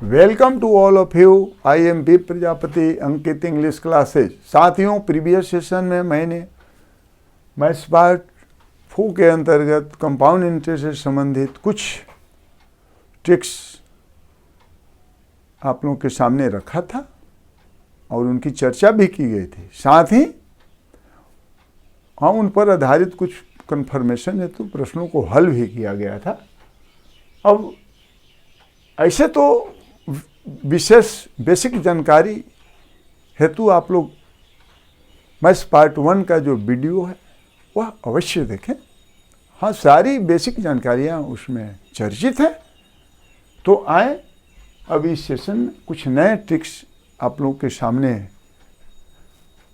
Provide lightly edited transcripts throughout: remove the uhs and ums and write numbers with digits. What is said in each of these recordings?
Welcome to all of you. I am B Prajapati, Ankit English classes. साथियों, previous session में मैंने maths part 4 के अंतर्गत कंपाउंड इंटरेस्ट से संबंधित कुछ ट्रिक्स आप लोगों के सामने रखा था और उनकी चर्चा भी की गई थी। साथ ही उन पर आधारित कुछ कन्फर्मेशन हेतु प्रश्नों को हल भी किया गया था। अब ऐसे तो विशेष बेसिक जानकारी हेतु आप लोग मैथ्स पार्ट 1 का जो वीडियो है वह अवश्य देखें। हाँ, सारी बेसिक जानकारियाँ उसमें चर्चित हैं। तो आए अब इस सेशन में कुछ नए ट्रिक्स आप लोगों के सामने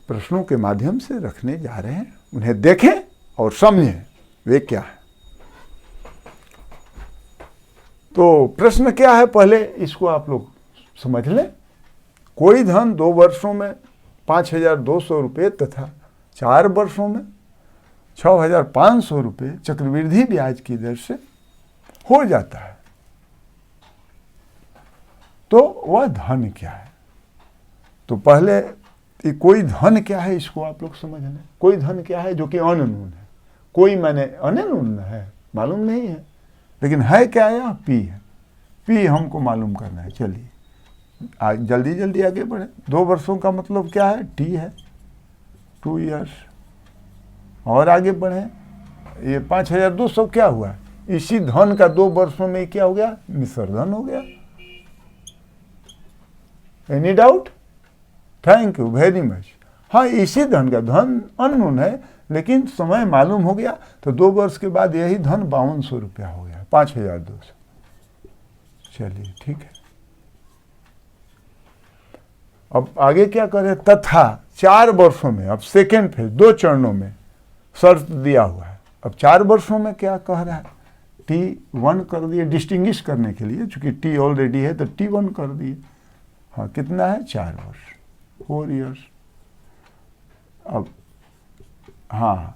प्रश्नों के माध्यम से रखने जा रहे हैं। उन्हें देखें और समझें वे क्या है। तो प्रश्न क्या है, पहले इसको आप लोग समझ लें। कोई धन 2 वर्षों में 5,200 रुपये तथा 4 वर्षों में 6,500 रुपये चक्रवृद्धि ब्याज की दर से हो जाता है, तो वह धन क्या है। तो पहले कोई धन क्या है इसको आप लोग समझ लें। कोई धन क्या है जो कि अननून है। कोई माने अननून है, मालूम नहीं है, लेकिन है क्या, यहाँ पी है। पी हमको मालूम करना है। चलिए जल्दी जल्दी आगे बढ़े। 2 वर्षों का मतलब क्या है, टी है, 2 इयर्स। और आगे बढ़े, ये 5,200 क्या हुआ, इसी धन का 2 वर्षों में क्या हो गया, मिश्र धन हो गया। Any doubt? Thank you very much. हाँ, इसी धन का, धन अननोन है लेकिन समय मालूम हो गया, तो 2 वर्ष के बाद यही धन 5200 रुपया हो गया, 5,200। चलिए ठीक है। अब आगे क्या करें, तथा 4 वर्षों में, अब सेकेंड फेज 2 चरणों में शर्त दिया हुआ है। अब 4 वर्षों में क्या कह रहा है, T1 कर दिए डिस्टिंग्विश करने के लिए, चूंकि T ऑलरेडी है तो T1 कर दिए। हाँ, कितना है, 4 वर्ष, 4 इयर्स। अब हाँ,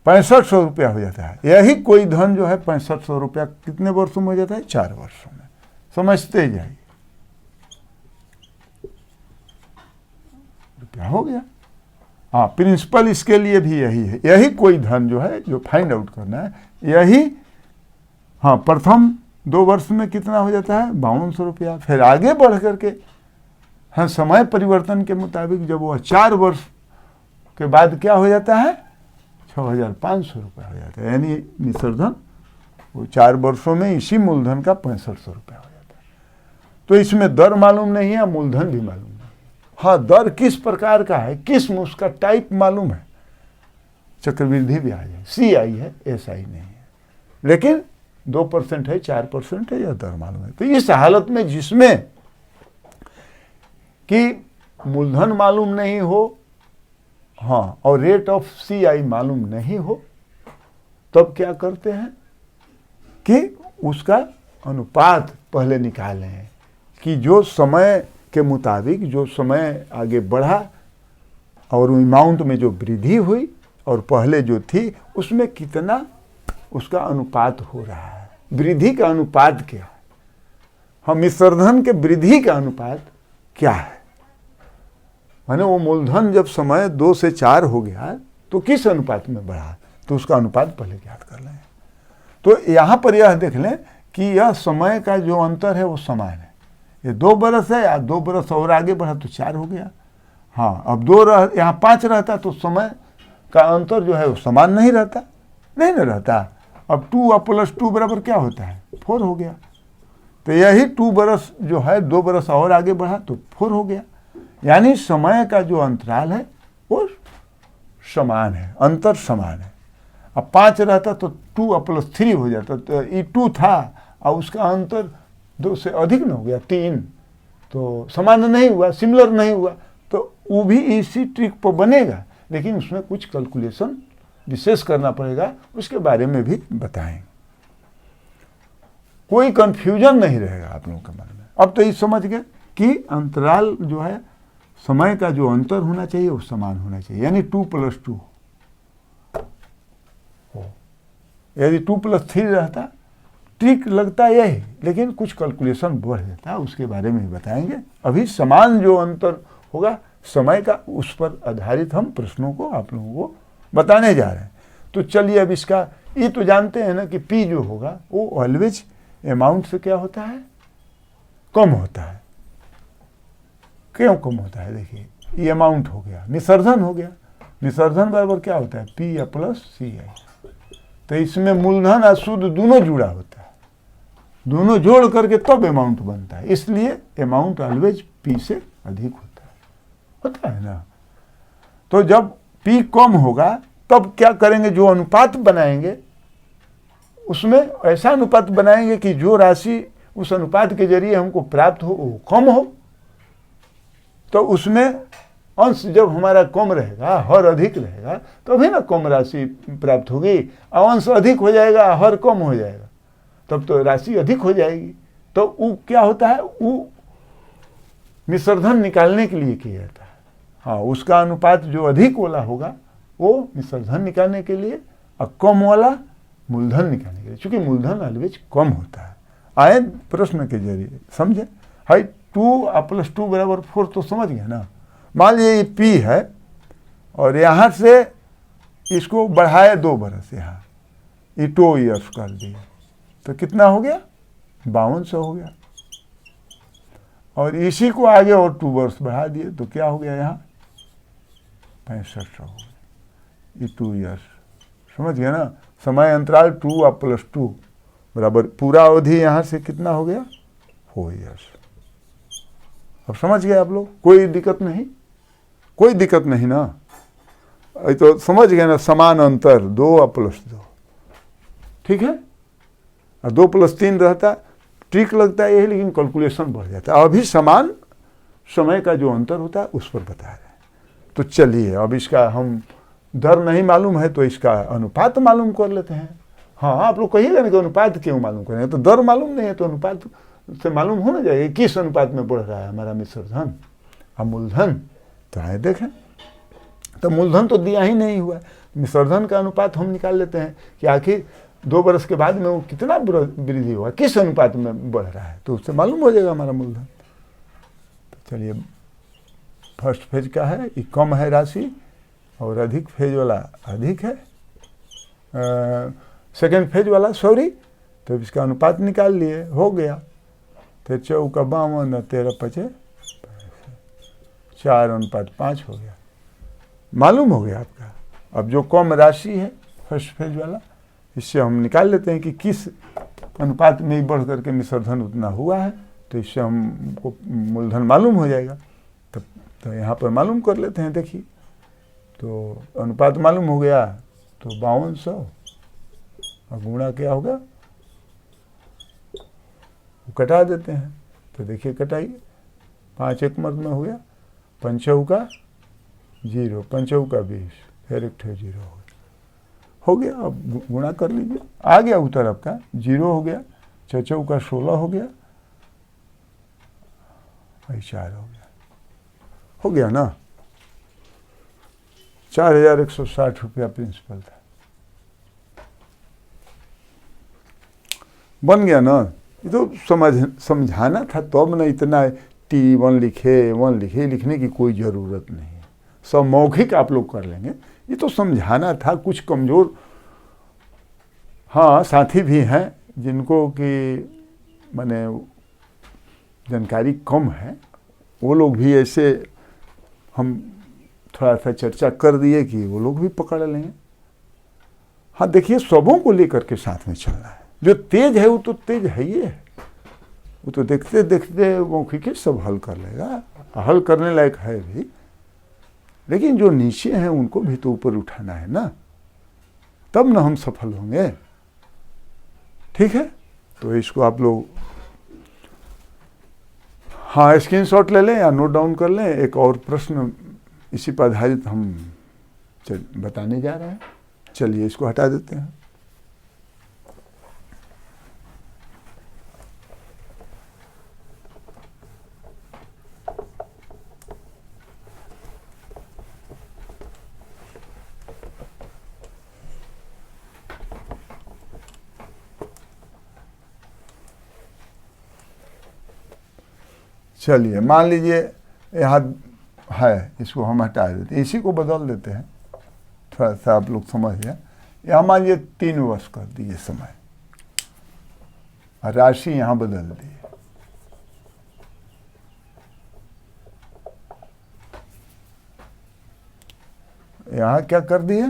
6500 रुपया हो जाता है। यही कोई धन जो है 6500 रुपया कितने वर्षों में हो जाता है, 4 वर्षों में। समझते जाइए, रुपया हो गया। हाँ, प्रिंसिपल इसके लिए भी यही है। यही कोई धन जो है, जो फाइंड आउट करना है, यही। हाँ, प्रथम 2 वर्ष में कितना हो जाता है, 5200 रुपया। फिर आगे बढ़ करके, हाँ, समय परिवर्तन के मुताबिक जब वह 4 वर्ष के बाद क्या हो जाता है, 6,500 रुपया हो जाता है। यानी मिश्रधन वो 4 वर्षों में इसी मूलधन का 6500 रुपया हो जाता है। तो इसमें दर मालूम नहीं है, मूलधन भी मालूम नहीं। हाँ, दर किस प्रकार का है, किस्म, उसका टाइप मालूम है। चक्रवृद्धि ब्याज है, CI है, SI नहीं है। लेकिन 2% है, 4% है, यह दर मालूम है। तो इस हालत में जिसमें कि मूलधन मालूम नहीं हो, हाँ, और रेट ऑफ CI मालूम नहीं हो, तब क्या करते हैं कि उसका अनुपात पहले निकालें कि जो समय के मुताबिक जो समय आगे बढ़ा और अमाउंट में जो वृद्धि हुई और पहले जो थी उसमें कितना उसका अनुपात हो रहा है। वृद्धि का अनुपात क्या है, हम मिश्रधन के वृद्धि का अनुपात क्या है। माने वो मूलधन जब समय 2 से 4 हो गया तो किस अनुपात में बढ़ा, तो उसका अनुपात पहले ज्ञात कर लें। तो यहाँ पर यह देख लें कि यह समय का जो अंतर है वो समान है। ये 2 बरस है, या 2 बरस और आगे बढ़ा तो 4 हो गया। हाँ, अब 2 यहाँ 5 रहता तो समय का अंतर जो है वो समान नहीं रहता, नहीं ना रहता। अब 2 + 2 बराबर क्या होता है, 4 हो गया। तो यही 2 बरस जो है, 2 बरस और आगे बढ़ा तो 4 हो गया। यानी समय का जो अंतराल है वो समान है, अंतर समान है। अब 5 रहता तो 2 + 3 हो जाता, तो ये 2 था और उसका अंतर 2 से अधिक न हो गया, 3, तो समान नहीं हुआ, सिमिलर नहीं हुआ। तो वो भी इसी ट्रिक पर बनेगा, लेकिन उसमें कुछ कैलकुलेशन विशेष करना पड़ेगा, उसके बारे में भी बताएंगे। कोई कंफ्यूजन नहीं रहेगा आप लोगों के मन में। अब तो ये समझ गए कि अंतराल जो है, समय का जो अंतर होना चाहिए वो समान होना चाहिए, यानी 2 + 2 हो। यदि 2 + 3 रहता ट्रिक लगता है यही, लेकिन कुछ कैलकुलेशन बढ़ जाता है, उसके बारे में बताएंगे। अभी समान जो अंतर होगा समय का, उस पर आधारित हम प्रश्नों को आप लोगों को बताने जा रहे हैं। तो चलिए अब इसका ये तो जानते हैं ना कि पी जो होगा वो ऑलवेज अमाउंट से क्या होता है, कम होता है। क्यों कम होता है? देखिए ये अमाउंट हो गया, निसर्धन हो गया। निसर्धन बराबर क्या होता है? पी या प्लस सी आई। तो इसमें मूलधन और सूद दोनों जुड़ा होता है, दोनों जोड़ करके तब अमाउंट बनता है। इसलिए अमाउंट ऑलवेज पी से अधिक होता है ना। तो जब पी कम होगा तब क्या करेंगे? जो अनुपात बनाएंगे उसमें ऐसा अनुपात बनाएंगे कि जो राशि उस अनुपात के जरिए हमको प्राप्त हो वो कम हो। तो उसमें अंश जब हमारा कम रहेगा, हर अधिक रहेगा, तभी ना कम राशि प्राप्त होगी। अंश अधिक हो जाएगा, हर कम हो जाएगा, तब तो राशि अधिक हो जाएगी। तो वो क्या होता है? वो निसर्धन निकालने के लिए किया जाता है। हाँ, उसका अनुपात जो अधिक वाला होगा वो निसर्धन निकालने के लिए, और कम वाला मूलधन निकालने के लिए, क्योंकि मूलधन ऑलवेज कम होता है। आए प्रश्न के जरिए समझे। हाई 2 + 2 = 4 तो समझ गए ना। मान लीजिए ये पी है और यहाँ से इसको बढ़ाया 2 बरस, यहाँ ये 2 ईयर्स कर दिए, तो कितना हो गया? 5200 हो गया। और इसी को आगे और 2 वर्ष बढ़ा दिए तो क्या हो गया? यहाँ 6500 हो गया। ये 2 ईयर्स, समझ गए ना। समय अंतराल 2 + 2 बराबर पूरा अवधि यहाँ से कितना हो गया? 4 ईयर्स। अब समझ गए आप लोग? कोई दिक्कत नहीं, कोई दिक्कत नहीं ना। तो समझ गए ना, समान अंतर 2 + 2, ठीक है। और 2 + 3 रहता, ट्रिक लगता है यही, लेकिन कैलकुलेशन बढ़ जाता है। अभी समान समय का जो अंतर होता है उस पर बता रहे हैं। तो चलिए अब इसका हम दर नहीं मालूम है तो इसका अनुपात मालूम कर लेते हैं। हाँ, आप लोग कहिएगा ना कि अनुपात क्यों मालूम करेंगे? तो दर मालूम नहीं है तो अनुपात से मालूम होना चाहिए किस अनुपात में बढ़ रहा है हमारा निसर्धन और मूलधन। तो आए देखें, तो मूलधन तो दिया ही नहीं हुआ, निसर्धन का अनुपात हम निकाल लेते हैं कि आखिर 2 बरस के बाद में वो कितना वृद्धि हुआ, किस अनुपात में बढ़ रहा है, तो उससे मालूम हो जाएगा हमारा मूलधन। तो चलिए, फर्स्ट फेज का है, ये कम है राशि, और अधिक फेज वाला अधिक है, सेकेंड फेज वाला सॉरी। तो इसका अनुपात निकाल लिए, हो गया। तो 4 × 52 और 13 × 5 4:5 हो गया। मालूम हो गया आपका। अब जो कम राशि है फर्स्ट फेज वाला, इससे हम निकाल लेते हैं कि किस अनुपात में ही बढ़ करके निसर्धन उतना हुआ है, तो इससे हमको मूलधन मालूम हो जाएगा। तो यहाँ पर मालूम कर लेते हैं। देखिए, तो अनुपात मालूम हो गया, तो 5200 और गुणा क्या होगा, वो कटा देते हैं। तो देखिए कटाइए, 5 एक मर्द में हो गया, 5 का 0, 5 का 20, फिर एक 0 हो गया। अब गुणा कर लीजिए, आ गया उत्तर आपका 0 हो गया, 6 का 16 हो गया, 4 हो गया ना। 4160 रुपया प्रिंसिपल था, बन गया ना। ये तो समझाना था तब ना, इतना T1 लिखे 1 लिखे, लिखने की कोई ज़रूरत नहीं है, सब मौखिक आप लोग कर लेंगे। ये तो समझाना था। कुछ कमज़ोर हाँ साथी भी हैं जिनको कि माने जानकारी कम है, वो लोग भी ऐसे हम थोड़ा सा चर्चा कर दिए कि वो लोग भी पकड़ लेंगे। हाँ देखिए, सबों को लेकर के साथ में चलना है। जो तेज है वो तो तेज है ही है, वो तो देखते देखते मौखिक सब हल कर लेगा, हल करने लायक है भी। लेकिन जो नीचे हैं उनको भी तो ऊपर उठाना है ना, तब ना हम सफल होंगे। ठीक है, तो इसको आप लोग हाँ स्क्रीनशॉट ले लें या नोट डाउन कर लें। एक और प्रश्न इसी पर आधारित हम बताने जा रहे हैं। चलिए इसको हटा देते हैं। चलिए मान लीजिए यहाँ है, इसको हम हटा देते हैं, इसी को बदल देते हैं, थोड़ा सा आप लोग समझ गए। यहाँ मान लीजिए 3 वर्ष कर दिए समय, और राशि यहाँ बदल दी। यहाँ क्या कर दिए,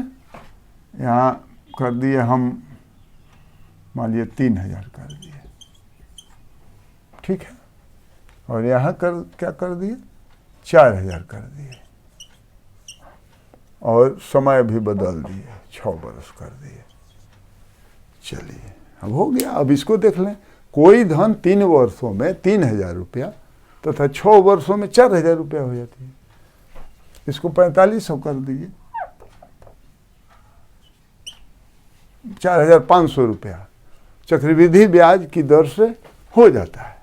यहाँ कर दिए हम मान लीजिए 3000 कर दिए, ठीक है। और यहाँ क्या कर दिए, 4000 कर दिए, और समय भी बदल दिए, 6 वर्ष कर दिए। चलिए अब हो गया। अब इसको देख लें, कोई धन 3 वर्षों में 3000 रुपया तथा 6 वर्षों में 4000 रुपया हो जाती है। इसको 4500 कर दीजिए, 4500 रुपया चक्रवृद्धि ब्याज की दर से हो जाता है,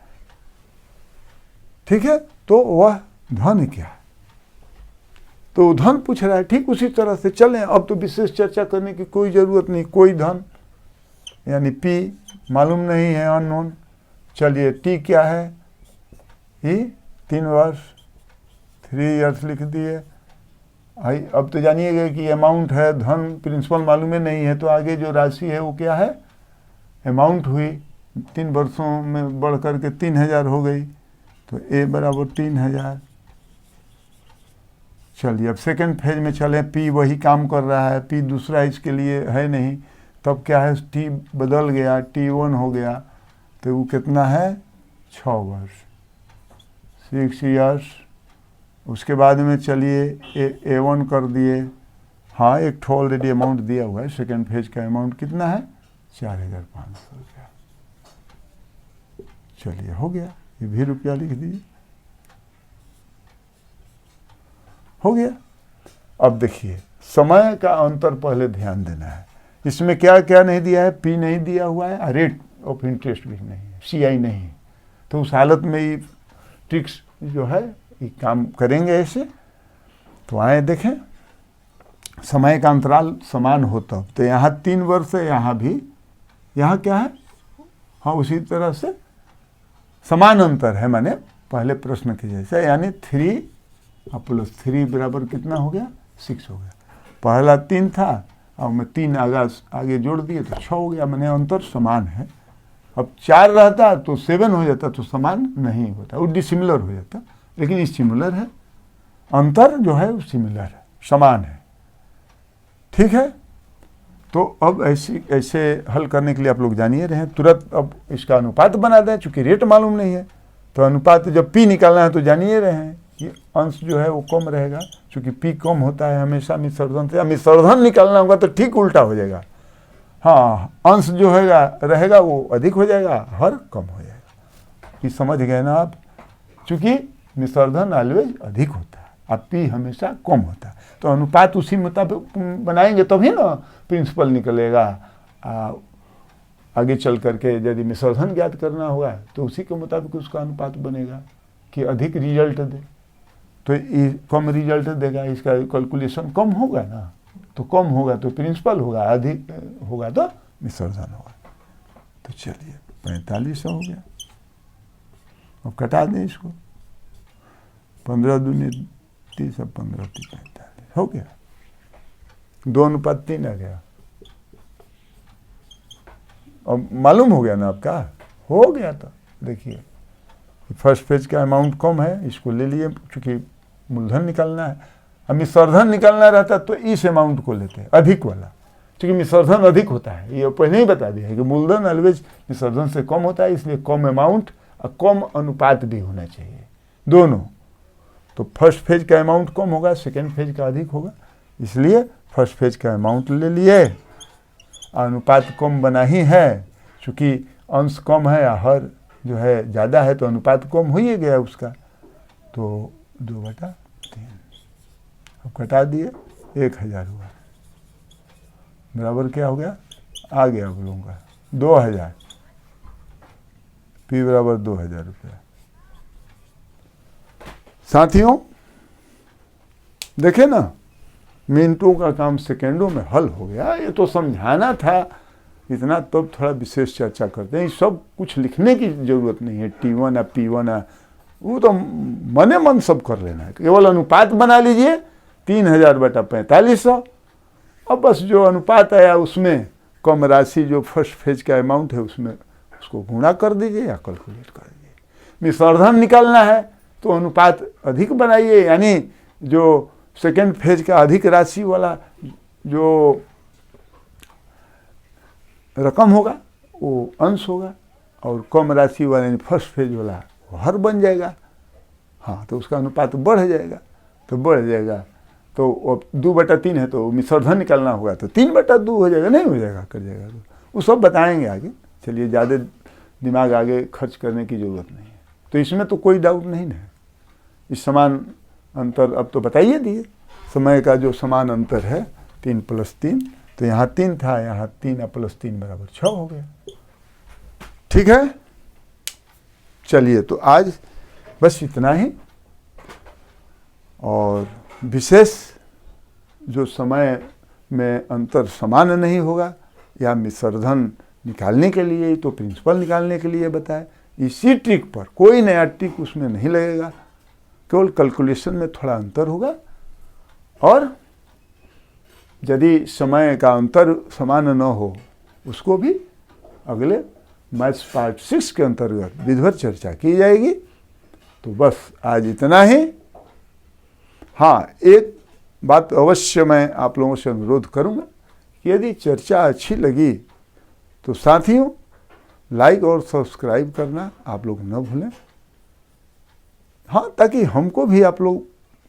ठीक है। तो वह धन क्या है, तो धन पूछ रहा है, ठीक उसी तरह से चलें। अब तो विशेष चर्चा करने की कोई ज़रूरत नहीं। कोई धन यानी पी मालूम नहीं है, अननोन। चलिए टी क्या है, ही 3 वर्ष 3 इयर्स लिख दिए। अब तो जानिएगा कि अमाउंट है, धन प्रिंसिपल मालूम ही नहीं है, तो आगे जो राशि है वो क्या है, अमाउंट हुई। 3 वर्षों में बढ़ करके 3000 हो गई, तो ए बराबर 3000। चलिए अब सेकंड फेज में चले, पी वही काम कर रहा है, पी दूसरा इसके लिए है नहीं, तब क्या है, टी बदल गया, T1 हो गया, तो वो कितना है, 6 वर्ष 6 इयर्स। उसके बाद में चलिए A1 कर दिए। हाँ, एक ठो ऑलरेडी अमाउंट दिया हुआ है, सेकंड फेज का अमाउंट कितना है, 4500 रुपया। चलिए हो गया, ये भी रुपया लिख दीजिए, हो गया। अब देखिए समय का अंतर पहले ध्यान देना है। इसमें क्या क्या नहीं दिया है, पी नहीं दिया हुआ है, रेट ऑफ इंटरेस्ट भी नहीं है, CI नहीं है। तो उस हालत में ये ट्रिक्स जो है ये काम करेंगे ऐसे। तो आए देखें, समय का अंतराल समान हो तब, तो यहाँ 3 वर्ष है, यहाँ भी, यहाँ क्या है, हाँ उसी तरह से समान अंतर है, माने पहले प्रश्न के जैसे, यानी 3 + 3 बराबर कितना हो गया, 6 हो गया। पहला 3 था, अब मैं 3 आगे जोड़ दिए तो 6 हो गया, माने अंतर समान है। अब 4 रहता तो 7 हो जाता, तो समान नहीं होता, वो डिसिमिलर हो जाता, लेकिन ये सिमिलर है, अंतर जो है वो सिमिलर है, समान है, ठीक है। तो अब ऐसे हल करने के लिए आप लोग जानिए रहे हैं, तुरंत अब इसका अनुपात बना दें, चूंकि रेट मालूम नहीं है। तो अनुपात जब पी निकालना है तो जानिए रहे हैं कि अंश जो है वो कम रहेगा, चूंकि पी कम होता है हमेशा मिश्रधन से। मिश्रधन निकालना होगा तो ठीक उल्टा हो जाएगा, हाँ अंश जो रहेगा वो अधिक हो जाएगा, हर कम हो जाएगा। ये समझ गए ना आप, चूंकि मिश्रधन ऑलवेज अधिक होता है, अब पी हमेशा कम होता है। तो अनुपात उसी मुताबिक बनाएंगे तभी ना प्रिंसिपल निकलेगा। आगे चल करके यदि मिश्रधन ज्ञात करना होगा तो उसी के मुताबिक उसका अनुपात बनेगा कि अधिक रिजल्ट दे, तो ये कम रिजल्ट देगा, इसका कैलकुलेशन कम होगा ना, तो कम होगा तो प्रिंसिपल होगा, अधिक होगा तो मिश्रधन होगा। तो चलिए 4500 हो गया। अब कटा दें इसको, 15 दूनी 30, 15 3 45 हो गया, 2:3 आ गया। अब मालूम हो गया ना आपका, हो गया। तो देखिए फर्स्ट पेज का अमाउंट कम है, इसको ले लिए, क्योंकि मूलधन निकालना है। अब मिश्रधन निकालना रहता तो इस अमाउंट को लेते हैं, अधिक वाला, क्योंकि मिश्रधन अधिक होता है, ये पहले ही बता दिया है कि मूलधन ऑलवेज मिश्रधन से कम होता है, इसलिए कम अमाउंट और कम अनुपात भी होना चाहिए दोनों। तो फर्स्ट फेज का अमाउंट कम होगा, सेकेंड फेज का अधिक होगा, इसलिए फर्स्ट फेज का अमाउंट ले लिए। अनुपात कम बना ही है, चूँकि अंश कम है, हर जो है ज़्यादा है, तो अनुपात कम हो ही गया उसका। तो 2/3 अब कटा दिए, 1000 हुआ, बराबर क्या हो गया, आ गया आप लोगों का 2000, पी बराबर 2000 रुपया। साथियों देखे ना, मिनटों का काम सेकेंडों में हल हो गया। ये तो समझाना था इतना, तब तो थोड़ा विशेष चर्चा करते हैं। सब कुछ लिखने की ज़रूरत नहीं है, T1 या P1 या वो तो मने मन सब कर लेना है, केवल अनुपात बना लीजिए 3000/4500, अब बस जो अनुपात आया उसमें कम राशि जो फर्स्ट फेज का अमाउंट है उसमें उसको गुणा कर दीजिए या कैलकुलेट कर दीजिए। विसर्धन निकालना है तो अनुपात अधिक बनाइए, यानी जो सेकेंड फेज का अधिक राशि वाला जो रकम होगा वो अंश होगा, और कम राशि वाला यानी फर्स्ट फेज वाला वो हर बन जाएगा। हाँ, तो उसका अनुपात बढ़ जाएगा, तो बढ़ जाएगा तो अब 2/3 है तो विसर्धन निकालना होगा तो 3/2 हो जाएगा, नहीं हो जाएगा, कर जाएगा। तो वो सब बताएंगे आगे। चलिए, ज़्यादा दिमाग आगे खर्च करने की ज़रूरत नहीं है, तो इसमें तो कोई डाउट नहीं है। इस समान अंतर अब तो बताइए दिए, समय का जो समान अंतर है 3 + 3, तो यहाँ 3 था, यहाँ 3 + 3 = 6 हो गया। ठीक है, चलिए तो आज बस इतना ही। और विशेष जो समय में अंतर समान नहीं होगा या विसर्धन निकालने के लिए, तो प्रिंसिपल निकालने के लिए बताए। इसी ट्रिक पर कोई नया ट्रिक उसमें नहीं लगेगा, केवल कैलकुलेशन में थोड़ा अंतर होगा। और यदि समय का अंतर समान न हो उसको भी अगले मैथ्स पार्ट 6 के अंतर्गत विधिवत चर्चा की जाएगी। तो बस आज इतना ही। हाँ, एक बात अवश्य मैं आप लोगों से अनुरोध करूँगा कि यदि चर्चा अच्छी लगी तो साथियों लाइक और सब्सक्राइब करना आप लोग न भूलें। हाँ, ताकि हमको भी आप लोग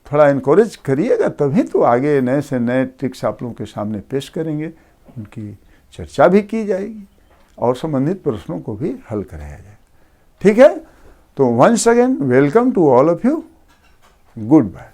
थोड़ा इनकरेज करिएगा, तभी तो आगे नए से नए ट्रिक्स आप लोगों के सामने पेश करेंगे, उनकी चर्चा भी की जाएगी और संबंधित प्रश्नों को भी हल कराया जाए। ठीक है, तो once again welcome to all of you, good bye.